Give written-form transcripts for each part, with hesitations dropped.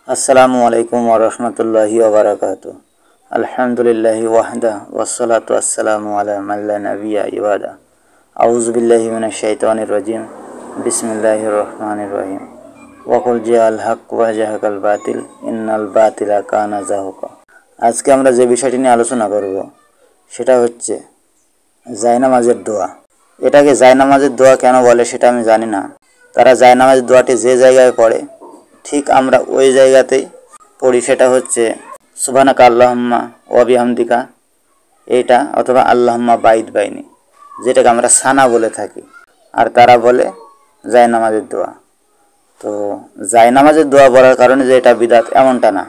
আসসালামু আলাইকুম ওয়া রাহমাতুল্লাহি ওয়া বারাকাতুহু। আলহামদুলিল্লাহি ওয়াহদা ওয়াসসালাতু ওয়াসসালামু আলা মান লা নাবিয়্যা বা'দা। আউযু বিল্লাহি মিনাশ শাইতানির রাজিম। বিসমিল্লাহির রহমানির রহিম। ওয়া কুল জাআল হক ওয়া জাহাকাল বাতিল ইন্নাল বাতিলা কানা যাহুকা। আজকে আমরা যে বিষয়টি নিয়ে আলোচনা করব সেটা হচ্ছে জায়নামাজের দোয়া। এটাকে জায়নামাজের দোয়া কেন বলে সেটা আমি জানি না। তারা জায়নামাজের দোয়াটি যে জায়গায় পড়ে ঠিক আমরা ওই জায়গাতেই পড়ি, সেটা হচ্ছে সুবহানাকা আল্লাহুম্মা ওয়া বিহামদিকা, এইটা, অথবা আল্লাহুম্মা বাইদ বাইনি, যেটাকে আমরা সানা বলে থাকি, আর তারা বলে জায়নামাজের দোয়া। তো জায়নামাজের দোয়া বলার কারণে যে এটা বিদআত এমনটা না,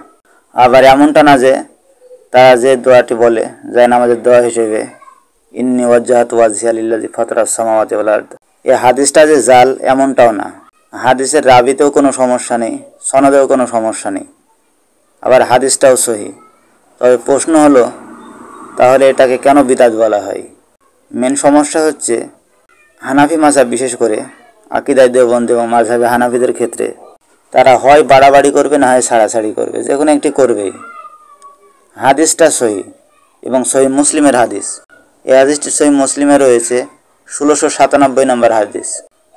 আবার এমনটা না যে তারা যে দোয়াটি বলে জায়নামাজের দোয়া হিসেবে ইন্নী ওয়াজ্জাহাতু ওয়াজহিয়া লিল্লাযী ফাতারাস সামাওয়াতি ওয়াল আরদ, এই হাদিসটা যে জাল এমনটাও না। হাদিসের রাবিতেও কোনো সমস্যা নেই, সনদেও কোনো সমস্যা নেই, আবার হাদিসটাও সহি। তবে প্রশ্ন হলো তাহলে এটাকে কেন বিদআত বলা হয়? মেন সমস্যা হচ্ছে হানাফি মাযহাব, বিশেষ করে আকীদায়ে দেওবন্দি এবং মাযহাবে হানাফিদের ক্ষেত্রে তারা হয় বাড়াবাড়ি করবে না হয় ছাড়াছাড়ি করবে, যে কোনো একটি করবেই। হাদিসটা সহি এবং সহি মুসলিমের হাদিস। এই হাদিসটি সহি মুসলিমে রয়েছে 1697 নম্বর হাদিস।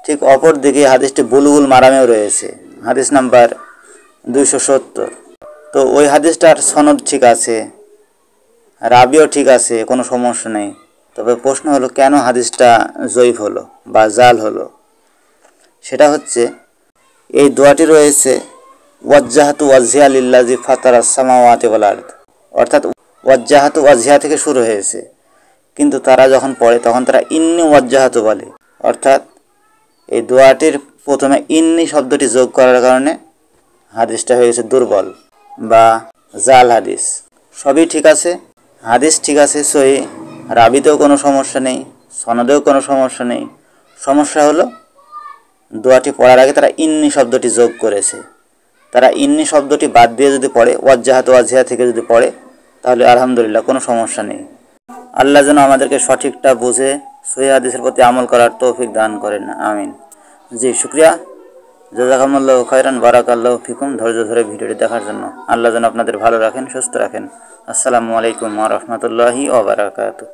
ঠিক অপর দিকে হাদিসটি বুলুগুল মারামেও রয়েছে, হাদিস নাম্বার 270। তো ওই হাদিসটার সনদ ঠিক আছে, রাবিও ঠিক আছে, কোনো সমস্যা নেই। তবে প্রশ্ন হলো কেন হাদিসটা জয়ীফ হলো বা জাল হলো? সেটা হচ্ছে এই দোয়াটি রয়েছে ওয়াজ্জাহাতু ওয়াজহিয়া লিল্লাযী ফাতারাস সামাওয়াতি ওয়াল আরদ, অর্থাৎ ওয়াজ্জাহাতু ওয়াজহিয়া থেকে শুরু হয়েছে, কিন্তু তারা যখন পড়ে তখন তারা ইন্নী ওয়াজ্জাহাতু বলে, অর্থাৎ এই দোয়াটির প্রথমে ইন্নী শব্দটি যোগ করার কারণে হাদিসটা হয়ে গেছে দুর্বল বা জাল হাদিস। সবই ঠিক আছে, হাদিস ঠিক আছে সহি, রাবিতেও কোনো সমস্যা নেই, সনদেও কোনো সমস্যা নেই। সমস্যা হলো দোয়াটি পড়ার আগে তারা ইন্নী শব্দটি যোগ করেছে। তারা ইন্নী শব্দটি বাদ দিয়ে যদি পড়ে ওয়াজ্জাহাতু ওয়াজহিয়া থেকে যদি পড়ে তাহলে আলহামদুলিল্লাহ, কোনো সমস্যা নেই। আল্লাহ যেন আমাদেরকে সঠিকটা বুঝে সহি হাদিসের প্রতি আমল করার তৌফিক দান করেন, আমিন। জি, শুকরিয়া, জাযাকাল্লাহু খায়রান, বারাকাল্লাহু ফিকুম। ধৈর্য ধরে ভিডিওটি দেখার জন্য। আল্লাহ যেন আপনাদের ভালো রাখেন, সুস্থ রাখেন। আসসালামু আলাইকুম ওয়া রাহমাতুল্লাহি ওয়া বারাকাতুহু।